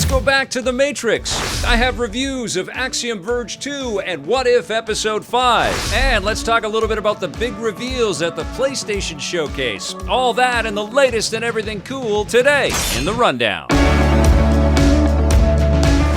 Let's go back to The Matrix. I have reviews of Axiom Verge 2 and What If Episode 5. And let's talk a little bit about the big reveals at the PlayStation Showcase. All that and the latest and everything cool today in The Rundown.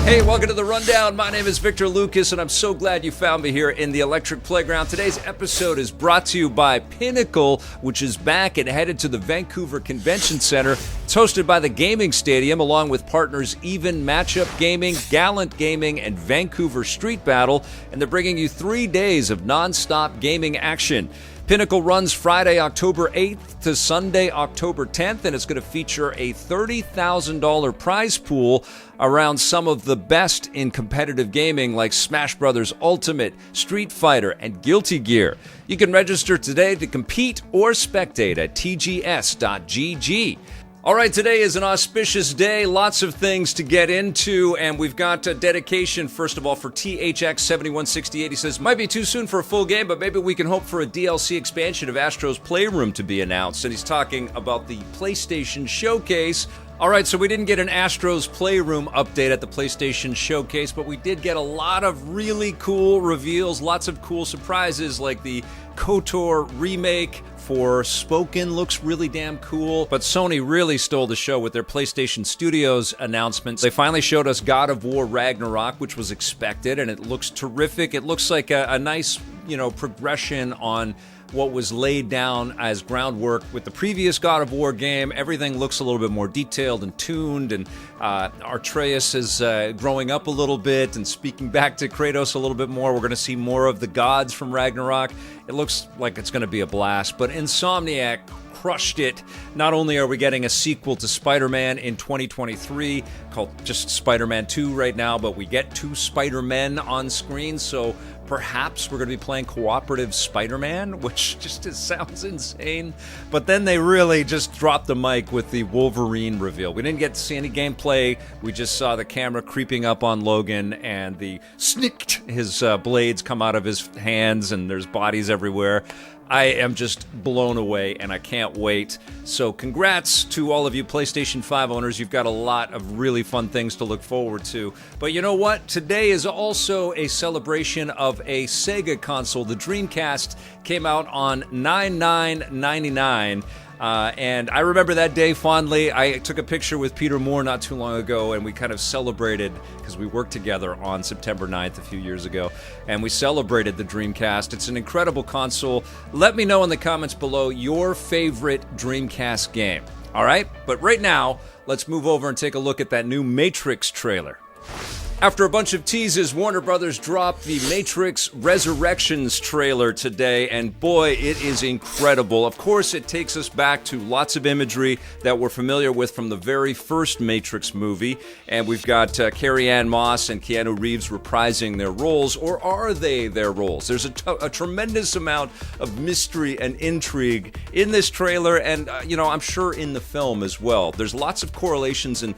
Hey, welcome to The Rundown. My name is Victor Lucas, and I'm so glad you found me here in the Electric Playground. Today's episode is brought to you by Pinnacle, which is back and headed to the Vancouver Convention Center. It's hosted by the Gaming Stadium, along with partners Even Matchup Gaming, Gallant Gaming, and Vancouver Street Battle, and they're bringing you 3 days of non-stop gaming action. Pinnacle runs Friday, October 8th to Sunday, October 10th, and it's going to feature a $30,000 prize pool around some of the best in competitive gaming like Smash Bros. Ultimate, Street Fighter, and Guilty Gear. You can register today to compete or spectate at tgs.gg. All right, today is an auspicious day. Lots of things to get into, and we've got a dedication, first of all, for THX7168. He says, might be too soon for a full game, but maybe we can hope for a DLC expansion of Astro's Playroom to be announced. And he's talking about the PlayStation Showcase. All right, so we didn't get an Astro's Playroom update at the PlayStation Showcase, but we did get a lot of really cool reveals, lots of cool surprises, like the KOTOR remake for Spoken looks really damn cool. But Sony really stole the show with their PlayStation Studios announcements. They finally showed us God of War Ragnarok, which was expected, and it looks terrific. It looks like a nice, progression on what was laid down as groundwork with the previous God of War game. Everything looks a little bit more detailed and tuned, and Atreus is growing up a little bit and speaking back to Kratos a little bit more. We're going to see more of the gods from Ragnarok. It looks like it's going to be a blast, but Insomniac crushed it. Not only are we getting a sequel to Spider-Man in 2023 called just Spider-Man 2 right now, but we get 2 Spider-Men on screen, so perhaps we're going to be playing cooperative Spider-Man, which just sounds insane. But then they really just dropped the mic with the Wolverine reveal. We didn't get to see any gameplay. We just saw the camera creeping up on Logan and the snicked, his blades come out of his hands and there's bodies everywhere. I am just blown away, and I can't wait. So congrats to all of you PlayStation 5 owners. You've got a lot of really fun things to look forward to. But you know what? Today is also a celebration of a Sega console. The Dreamcast came out on 9/9/99. And I remember that day fondly. I took a picture with Peter Moore not too long ago, and we kind of celebrated, because we worked together on September 9th a few years ago, and we celebrated the Dreamcast. It's an incredible console. Let me know in the comments below your favorite Dreamcast game. All right? But right now, let's move over and take a look at that new Matrix trailer. After a bunch of teases, Warner Brothers dropped the Matrix Resurrections trailer today, and boy, it is incredible. Of course, it takes us back to lots of imagery that we're familiar with from the very first Matrix movie, and we've got Carrie-Anne Moss and Keanu Reeves reprising their roles, or are they their roles? There's a tremendous amount of mystery and intrigue in this trailer, and I'm sure in the film as well. There's lots of correlations and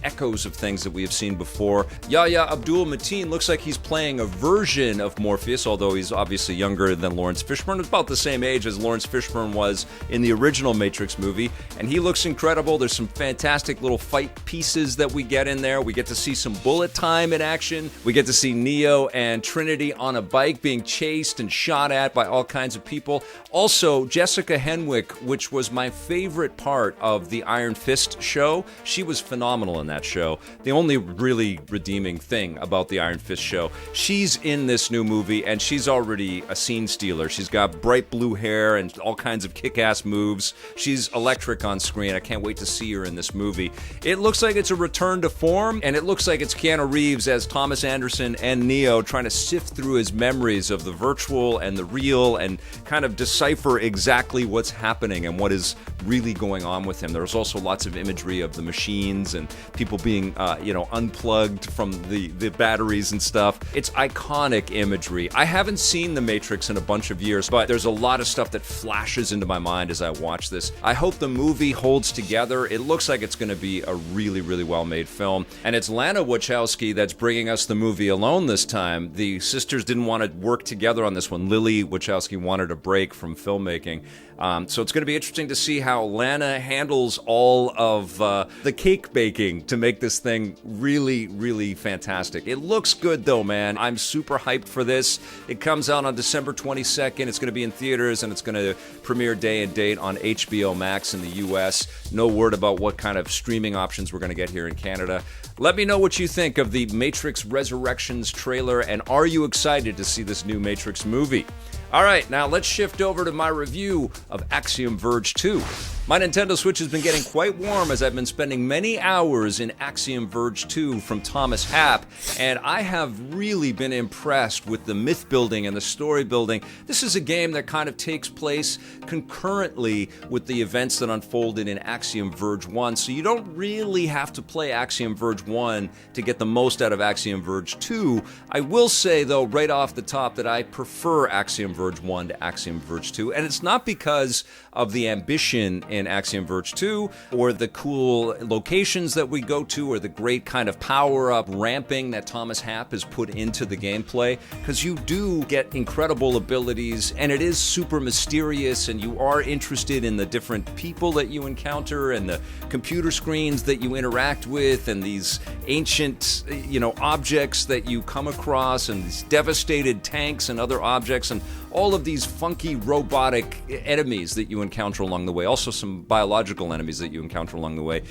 echoes of things that we have seen before. Yahya Abdul-Mateen looks like he's playing a version of Morpheus, although he's obviously younger than Lawrence Fishburne. About the same age as Lawrence Fishburne was in the original Matrix movie, and he looks incredible. There's some fantastic little fight pieces that we get in there. We get to see some bullet time in action. We get to see Neo and Trinity on a bike being chased and shot at by all kinds of people. Also, Jessica Henwick, which was my favorite part of the Iron Fist show. She was phenomenal in that show. The only really redeeming thing about the Iron Fist show. She's in this new movie, and she's already a scene stealer. She's got bright blue hair and all kinds of kick-ass moves. She's electric on screen. I can't wait to see her in this movie. It looks like it's a return to form, and it looks like it's Keanu Reeves as Thomas Anderson and Neo trying to sift through his memories of the virtual and the real and kind of decipher exactly what's happening and what is really going on with him. There's also lots of imagery of the machines and people being, unplugged from down the batteries and stuff. It's iconic imagery. I haven't seen The Matrix in a bunch of years, but there's a lot of stuff that flashes into my mind as I watch this. I hope the movie holds together. It looks like it's going to be a really, really well-made film. And it's Lana Wachowski that's bringing us the movie alone this time. The sisters didn't want to work together on this one. Lily Wachowski wanted a break from filmmaking. So it's going to be interesting to see how Lana handles all of the cake baking to make this thing really, really fantastic. It looks good though, man. I'm super hyped for this. It comes out on December 22nd. It's going to be in theaters and it's going to premiere day and date on HBO Max in the US. No word about what kind of streaming options we're going to get here in Canada. Let me know what you think of the Matrix Resurrections trailer, and are you excited to see this new Matrix movie? All right, now let's shift over to my review of Axiom Verge 2. My Nintendo Switch has been getting quite warm as I've been spending many hours in Axiom Verge 2 from Thomas Happ, and I have really been impressed with the myth building and the story building. This is a game that kind of takes place concurrently with the events that unfolded in Axiom Verge 1, so you don't really have to play Axiom Verge 1 to get the most out of Axiom Verge 2. I will say, though, right off the top that I prefer Axiom Verge 1 to Axiom Verge 2, and it's not because of the ambition in Axiom Verge 2 or the cool locations that we go to or the great kind of power-up ramping that Thomas Happ has put into the gameplay, because you do get incredible abilities and it is super mysterious and you are interested in the different people that you encounter and the computer screens that you interact with and these ancient, objects that you come across and these devastated tanks and other objects and all of these funky robotic enemies that you encounter along the way, also some biological enemies that you encounter along the way.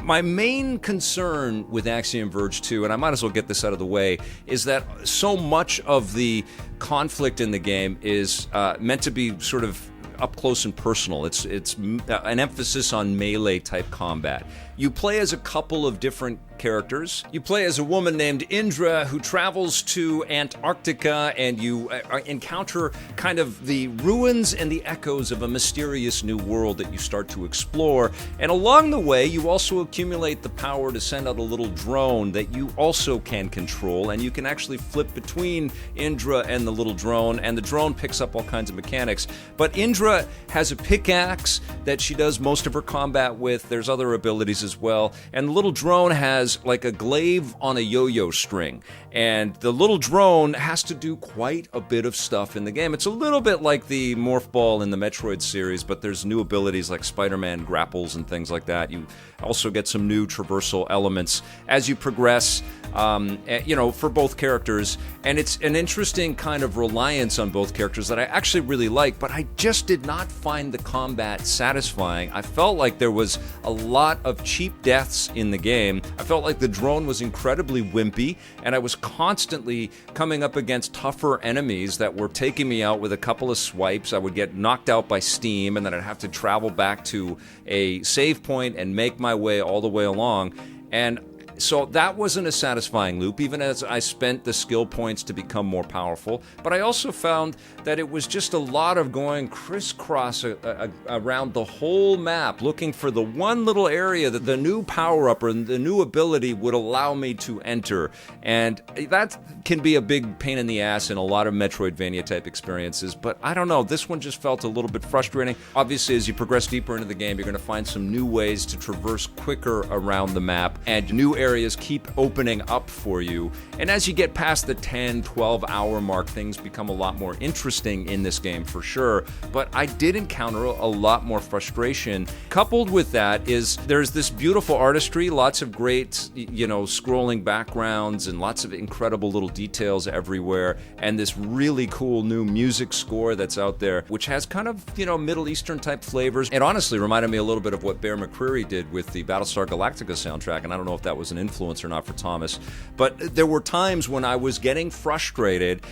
My main concern with Axiom Verge 2, and I might as well get this out of the way, is that so much of the conflict in the game is meant to be sort of up close and personal. It's an emphasis on melee type combat. You play as a couple of different characters. You play as a woman named Indra who travels to Antarctica, and you encounter kind of the ruins and the echoes of a mysterious new world that you start to explore. And along the way, you also accumulate the power to send out a little drone that you also can control, and you can actually flip between Indra and the little drone, and the drone picks up all kinds of mechanics. But Indra has a pickaxe that she does most of her combat with. There's other abilities as well. And the little drone has like a glaive on a yo-yo string. And the little drone has to do quite a bit of stuff in the game. It's a little bit like the Morph Ball in the Metroid series, but there's new abilities like Spider-Man grapples and things like that. You also get some new traversal elements as you progress, for both characters. And it's an interesting kind of reliance on both characters that I actually really like, but I just did not find the combat satisfying. I felt like there was a lot of cheap deaths in the game. I felt like the drone was incredibly wimpy, and I was constantly coming up against tougher enemies that were taking me out with a couple of swipes. I would get knocked out by steam, and then I'd have to travel back to a save point and make my way all the way along. And so that wasn't a satisfying loop, even as I spent the skill points to become more powerful. But I also found that it was just a lot of going crisscross around the whole map, looking for the one little area that the new power-up or the new ability would allow me to enter. And that can be a big pain in the ass in a lot of Metroidvania-type experiences. But I don't know, this one just felt a little bit frustrating. Obviously, as you progress deeper into the game, you're going to find some new ways to traverse quicker around the map, and new areas keep opening up for you. And as you get past the 10, 12 hour mark, things become a lot more interesting in this game for sure. But I did encounter a lot more frustration. Coupled with that is there's this beautiful artistry, lots of great, scrolling backgrounds and lots of incredible little details everywhere. And this really cool new music score that's out there, which has kind of, Middle Eastern type flavors. It honestly reminded me a little bit of what Bear McCreary did with the Battlestar Galactica soundtrack. And I don't know if that was an influence or not for Thomas, but there were times when I was getting frustrated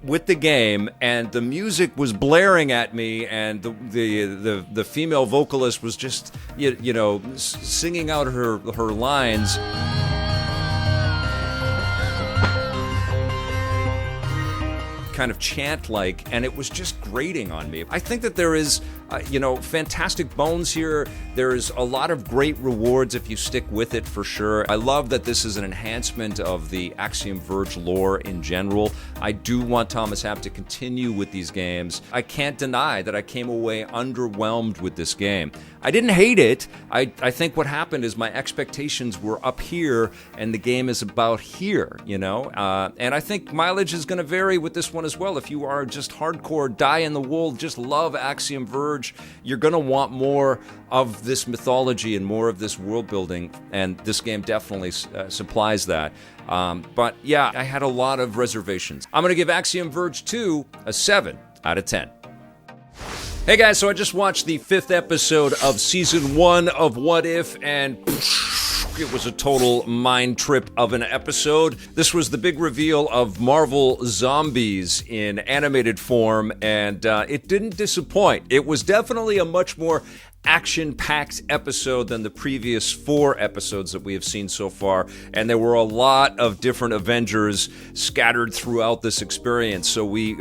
with the game and the music was blaring at me, and the female vocalist was just singing out her lines. Kind of chant-like, and it was just grating on me. I think that there is fantastic bones here. There's a lot of great rewards if you stick with it, for sure. I love that this is an enhancement of the Axiom Verge lore in general. I do want Thomas Happ to continue with these games. I can't deny that I came away underwhelmed with this game. I didn't hate it. I think what happened is my expectations were up here and the game is about here, and I think mileage is going to vary with this one as well. If you are just hardcore, die-in-the-wool, just love Axiom Verge, you're going to want more of this mythology and more of this world building, and this game definitely supplies that. But yeah, I had a lot of reservations. I'm going to give Axiom Verge 2 a 7 out of 10. Hey guys, so I just watched the 5th episode of Season 1 of What If, and it was a total mind trip of an episode. This was the big reveal of Marvel Zombies in animated form, and it didn't disappoint. It was definitely a much more action-packed episode than the previous 4 episodes that we have seen so far, and there were a lot of different Avengers scattered throughout this experience. So we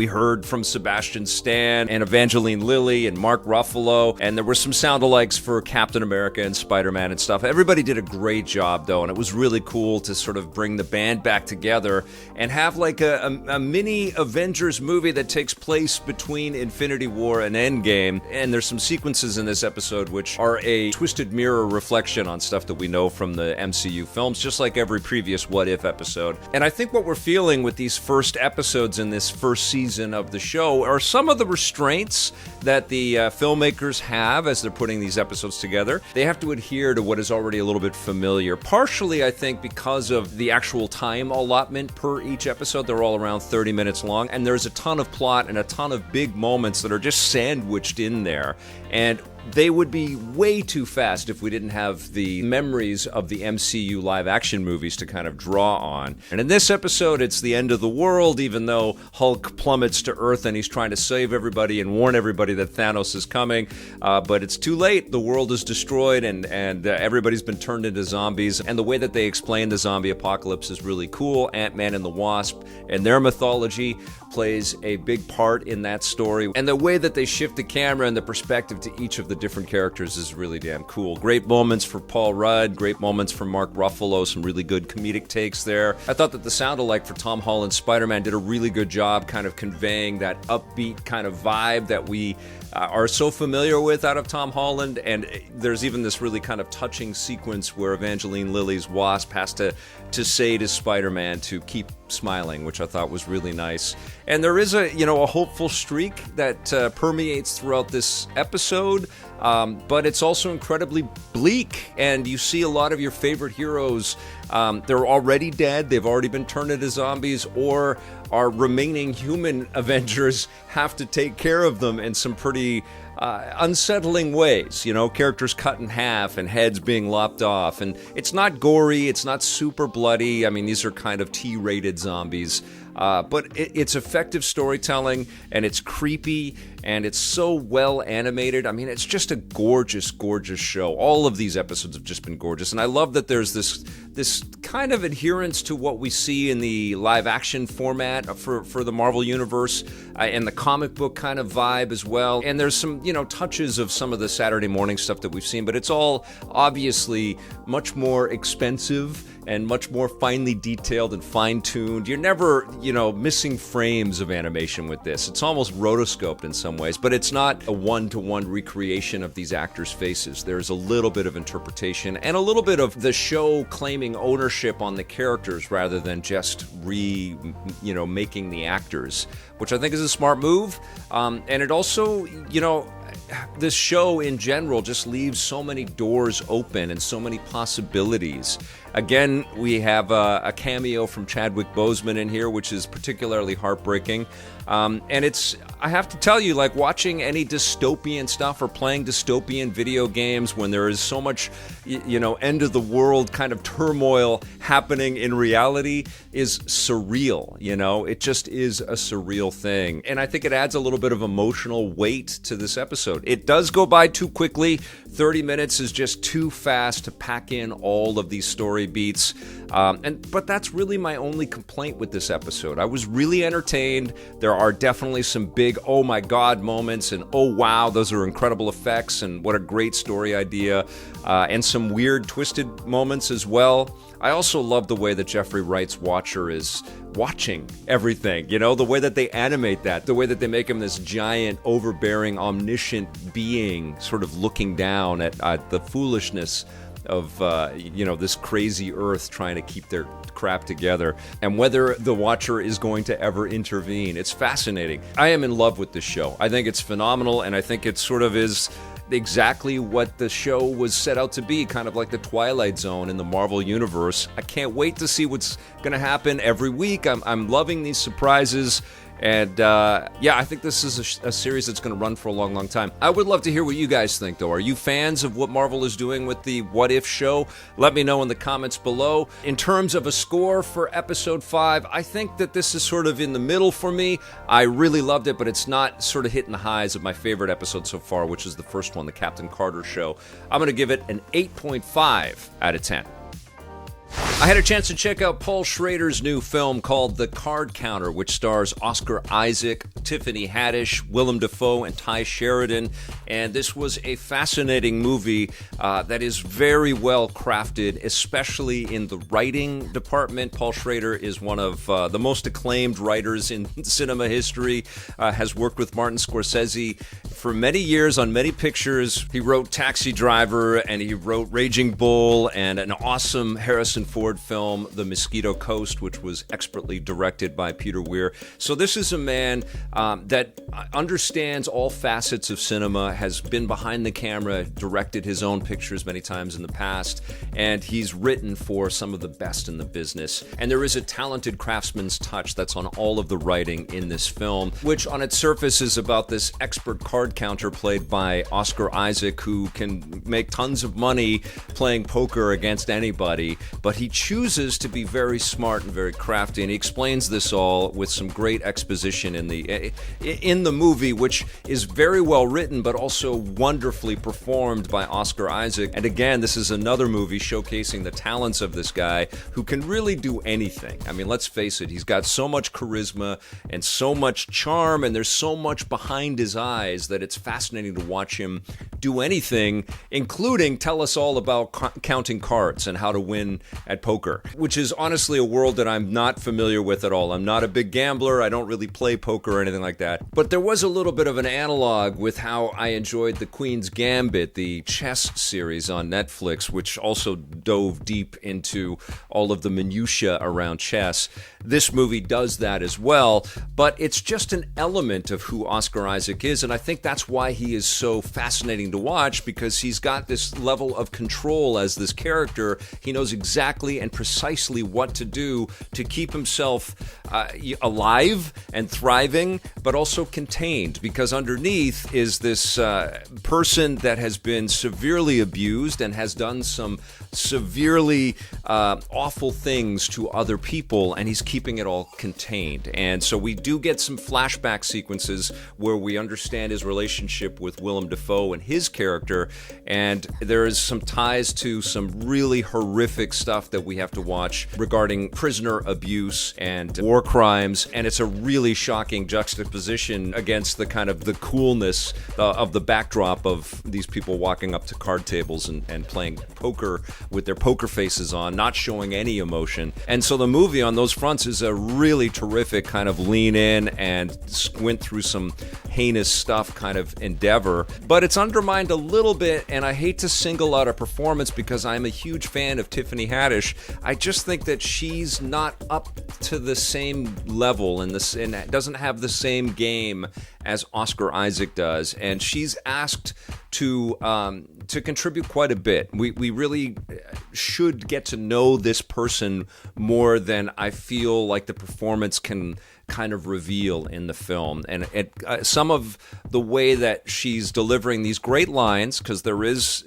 heard from Sebastian Stan and Evangeline Lilly and Mark Ruffalo, and there were some sound-alikes for Captain America and Spider-Man and stuff. Everybody did a great job, though, and it was really cool to sort of bring the band back together and have like a mini Avengers movie that takes place between Infinity War and Endgame, and there's some sequences in this episode which are a twisted mirror reflection on stuff that we know from the MCU films, just like every previous What If episode. And I think what we're feeling with these first episodes in this first season of the show are some of the restraints that the filmmakers have as they're putting these episodes together. They have to adhere to what is already a little bit familiar, partially I think because of the actual time allotment per each episode. They're all around 30 minutes long, and there's a ton of plot and a ton of big moments that are just sandwiched in there, and they would be way too fast if we didn't have the memories of the MCU live-action movies to kind of draw on. And in this episode, it's the end of the world, even though Hulk plummets to Earth and he's trying to save everybody and warn everybody that Thanos is coming. But it's too late. The world is destroyed, and everybody's been turned into zombies. And the way that they explain the zombie apocalypse is really cool. Ant-Man and the Wasp and their mythology plays a big part in that story. And the way that they shift the camera and the perspective to each of the different characters is really damn cool. Great moments for Paul Rudd, great moments for Mark Ruffalo, some really good comedic takes there. I thought that the sound-alike for Tom Holland's Spider-Man did a really good job kind of conveying that upbeat kind of vibe that we are so familiar with out of Tom Holland. And there's even this really kind of touching sequence where Evangeline Lilly's Wasp has to say to Spider-Man to keep smiling, which I thought was really nice. And there is a hopeful streak that permeates throughout this episode, but it's also incredibly bleak, and you see a lot of your favorite heroes, they're already dead, they've already been turned into zombies, or our remaining human Avengers have to take care of them in some pretty unsettling ways. Characters cut in half and heads being lopped off. And it's not gory, it's not super bloody. I mean, these are kind of T-rated zombies. But it's effective storytelling, and it's creepy, and it's so well animated. I mean, it's just a gorgeous, gorgeous show. All of these episodes have just been gorgeous, and I love that there's this kind of adherence to what we see in the live-action format for the Marvel Universe, and the comic book kind of vibe as well. And there's some, touches of some of the Saturday morning stuff that we've seen, but it's all obviously much more expensive and much more finely detailed and fine-tuned. You're never, missing frames of animation with this. It's almost rotoscoped in some ways, but it's not a one-to-one recreation of these actors' faces. There's a little bit of interpretation and a little bit of the show claiming ownership on the characters rather than just making the actors, which I think is a smart move. And it also, this show in general just leaves so many doors open and so many possibilities. Again, we have a cameo from Chadwick Boseman in here, which is particularly heartbreaking. And I have to tell you, like, watching any dystopian stuff or playing dystopian video games when there is so much, end of the world kind of turmoil happening in reality is surreal, It just is a surreal thing. And I think it adds a little bit of emotional weight to this episode. It does go by too quickly. 30 minutes is just too fast to pack in all of these story beats. But that's really my only complaint with this episode. I was really entertained. There are definitely some big big oh my god moments and oh wow, those are incredible effects and what a great story idea, and some weird twisted moments as well. I also love the way that Jeffrey Wright's Watcher is watching everything, the way that they animate that, the way that they make him this giant, overbearing, omniscient being sort of looking down at the foolishness of this crazy Earth trying to keep their crap together, and whether the Watcher is going to ever intervene. It's fascinating. I am in love with this show. I think it's phenomenal, and I think it sort of is exactly what the show was set out to be, kind of like the Twilight Zone in the Marvel Universe. I can't wait to see what's going to happen every week. I'm loving these surprises. And I think this is a series that's going to run for a long, long time. I would love to hear what you guys think, though. Are you fans of what Marvel is doing with the What If show? Let me know in the comments below. In terms of a score for episode 5, I think that this is sort of in the middle for me. I really loved it, but it's not sort of hitting the highs of my favorite episode so far, which is the first one, the Captain Carter show. I'm going to give it an 8.5 out of 10. I had a chance to check out Paul Schrader's new film called The Card Counter, which stars Oscar Isaac, Tiffany Haddish, Willem Dafoe, and Ty Sheridan. And this was a fascinating movie that is very well crafted, especially in the writing department. Paul Schrader is one of the most acclaimed writers in cinema history, has worked with Martin Scorsese for many years on many pictures. He wrote Taxi Driver, and he wrote Raging Bull, and an awesome Harrison Ford film, The Mosquito Coast, which was expertly directed by Peter Weir. So this is a man that understands all facets of cinema, has been behind the camera, directed his own pictures many times in the past, and he's written for some of the best in the business. And there is a talented craftsman's touch that's on all of the writing in this film, which on its surface is about this expert card counter played by Oscar Isaac, who can make tons of money playing poker against anybody, but he chooses to be very smart and very crafty, and he explains this all with some great exposition in the movie, which is very well written but also wonderfully performed by Oscar Isaac. And again, this is another movie showcasing the talents of this guy who can really do anything. I mean, let's face it, he's got so much charisma and so much charm, and there's so much behind his eyes that it's fascinating to watch him do anything, including tell us all about counting cards and how to win at poker, which is honestly a world that I'm not familiar with at all. I'm not a big gambler. I don't really play poker or anything like that. But there was a little bit of an analog with how I enjoyed The Queen's Gambit, the chess series on Netflix, which also dove deep into all of the minutiae around chess. This movie does that as well, but it's just an element of who Oscar Isaac is, and I think that's why he is so fascinating to watch, because he's got this level of control as this character. He knows exactly and precisely what to do to keep himself alive and thriving, but also contained, because underneath is this person that has been severely abused and has done some severely awful things to other people, and he's keeping it all contained. And so we do get some flashback sequences where we understand his relationship with Willem Dafoe and his character, and there is some ties to some really horrific stuff that we have to watch regarding prisoner abuse and war crimes, and it's a really shocking juxtaposition against the kind of the coolness of the backdrop of these people walking up to card tables and playing poker with their poker faces on, not showing any emotion. And so the movie on those fronts is a really terrific kind of lean in and squint through some heinous stuff kind of endeavor, but it's undermined a little bit, and I hate to single out a performance because I'm a huge fan of Tiffany Haddish. I just think that she's not up to the same level and doesn't have the same game as Oscar Isaac does, and she's asked to contribute quite a bit. We really should get to know this person more than I feel like the performance can kind of reveal in the film. And some of the way that she's delivering these great lines, because there is,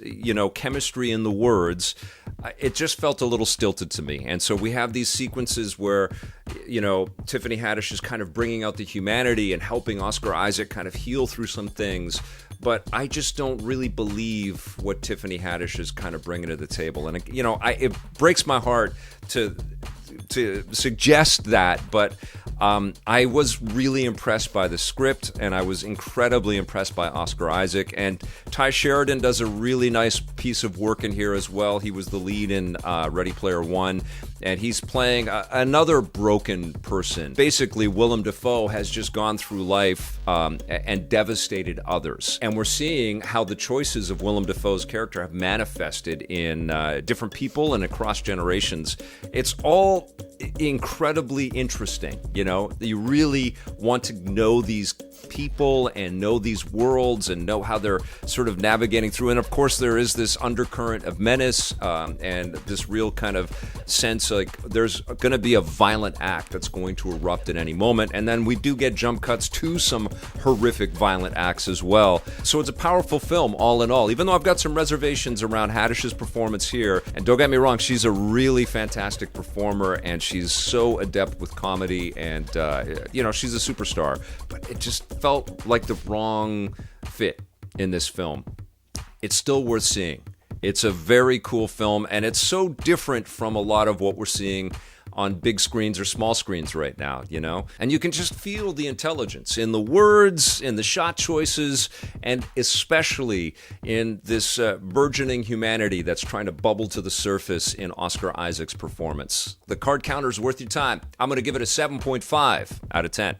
chemistry in the words, it just felt a little stilted to me. And so we have these sequences where, Tiffany Haddish is kind of bringing out the humanity and helping Oscar Isaac kind of heal through some things. But I just don't really believe what Tiffany Haddish is kind of bringing to the table. And, it breaks my heart to suggest that, but I was really impressed by the script, and I was incredibly impressed by Oscar Isaac. And Ty Sheridan does a really nice piece of work in here as well. He was the lead in Ready Player One, and he's playing another broken person. Basically, Willem Dafoe has just gone through life and devastated others. And we're seeing how the choices of Willem Dafoe's character have manifested in different people and across generations. It's all incredibly interesting. You really want to know these people and know these worlds and know how they're sort of navigating through. And of course, there is this undercurrent of menace and this real kind of sense like there's going to be a violent act that's going to erupt at any moment. And then we do get jump cuts to some horrific violent acts as well. So it's a powerful film all in all, even though I've got some reservations around Haddish's performance here. And don't get me wrong, she's a really fantastic performer and she's so adept with comedy and, she's a superstar. But it just felt like the wrong fit in this film. It's still worth seeing. It's a very cool film, and it's so different from a lot of what we're seeing on big screens or small screens right now, And you can just feel the intelligence in the words, in the shot choices, and especially in this burgeoning humanity that's trying to bubble to the surface in Oscar Isaac's performance. The card counter's worth your time. I'm going to give it a 7.5 out of 10.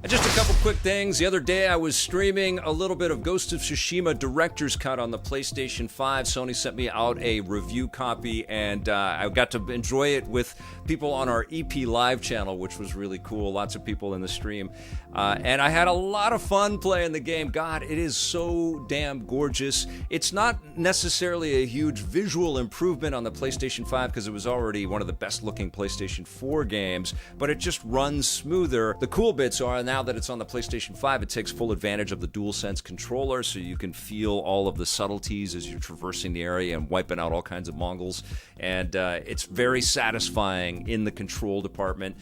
And just a couple quick things. The other day I was streaming a little bit of Ghost of Tsushima Director's Cut on the PlayStation 5. Sony sent me out a review copy, and I got to enjoy it with people on our EP Live channel, which was really cool. Lots of people in the stream. And I had a lot of fun playing the game. God, it is so damn gorgeous. It's not necessarily a huge visual improvement on the PlayStation 5 because it was already one of the best looking PlayStation 4 games, but it just runs smoother. The cool bits are, now that it's on the PlayStation 5, it takes full advantage of the DualSense controller, so you can feel all of the subtleties as you're traversing the area and wiping out all kinds of Mongols. And it's very satisfying in the control department.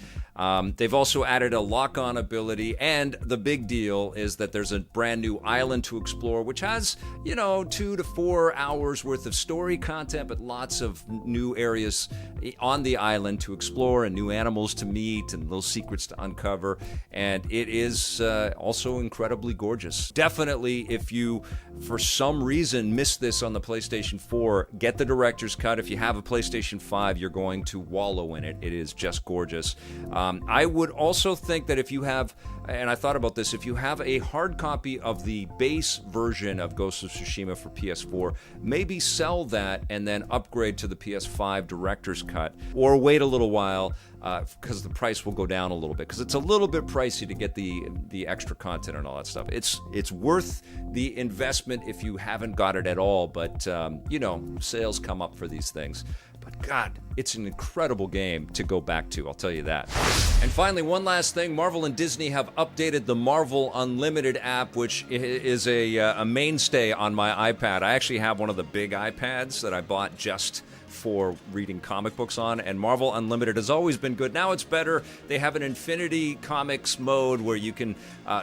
They've also added a lock-on ability, and the big deal is that there's a brand new island to explore, which has, 2 to 4 hours worth of story content, but lots of new areas on the island to explore and new animals to meet and little secrets to uncover. And it is also incredibly gorgeous. Definitely, if you, for some reason, missed this on the PlayStation 4, get the director's cut. If you have a PlayStation 5, you're going to wallow in it. It is just gorgeous. I would also think that if you have, and I thought about this, if you have a hard copy of the base version of Ghost of Tsushima for PS4, maybe sell that and then upgrade to the PS5 director's cut, or wait a little while because the price will go down a little bit, because it's a little bit pricey to get the extra content and all that stuff. It's worth the investment if you haven't got it at all, but sales come up for these things. But God, it's an incredible game to go back to, I'll tell you that. And finally, one last thing. Marvel and Disney have updated the Marvel Unlimited app, which is a mainstay on my iPad. I actually have one of the big iPads that I bought just for reading comic books on, and Marvel Unlimited has always been good. Now it's better. They have an Infinity Comics mode where you can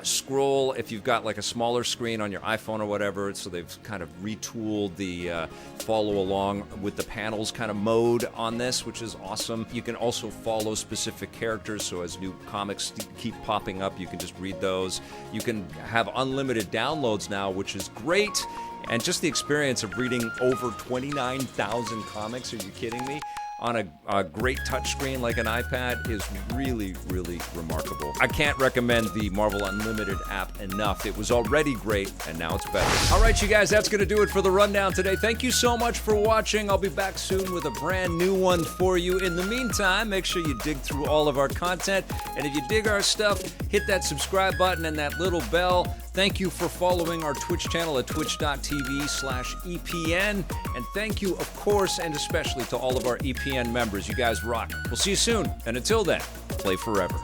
scroll if you've got like a smaller screen on your iPhone or whatever, so they've kind of retooled the follow along with the panels kind of mode on this, which is awesome. You can also follow specific characters, so as new comics keep popping up, you can just read those. You can have unlimited downloads now, which is great. And just the experience of reading over 29,000 comics, are you kidding me? On a great touchscreen like an iPad is really, really remarkable. I can't recommend the Marvel Unlimited app enough. It was already great, and now it's better. All right, you guys, that's going to do it for the rundown today. Thank you so much for watching. I'll be back soon with a brand new one for you. In the meantime, make sure you dig through all of our content. And if you dig our stuff, hit that subscribe button and that little bell. Thank you for following our Twitch channel at twitch.tv/EPN. And thank you, of course, and especially to all of our EPN members. You guys rock. We'll see you soon. And until then, play forever.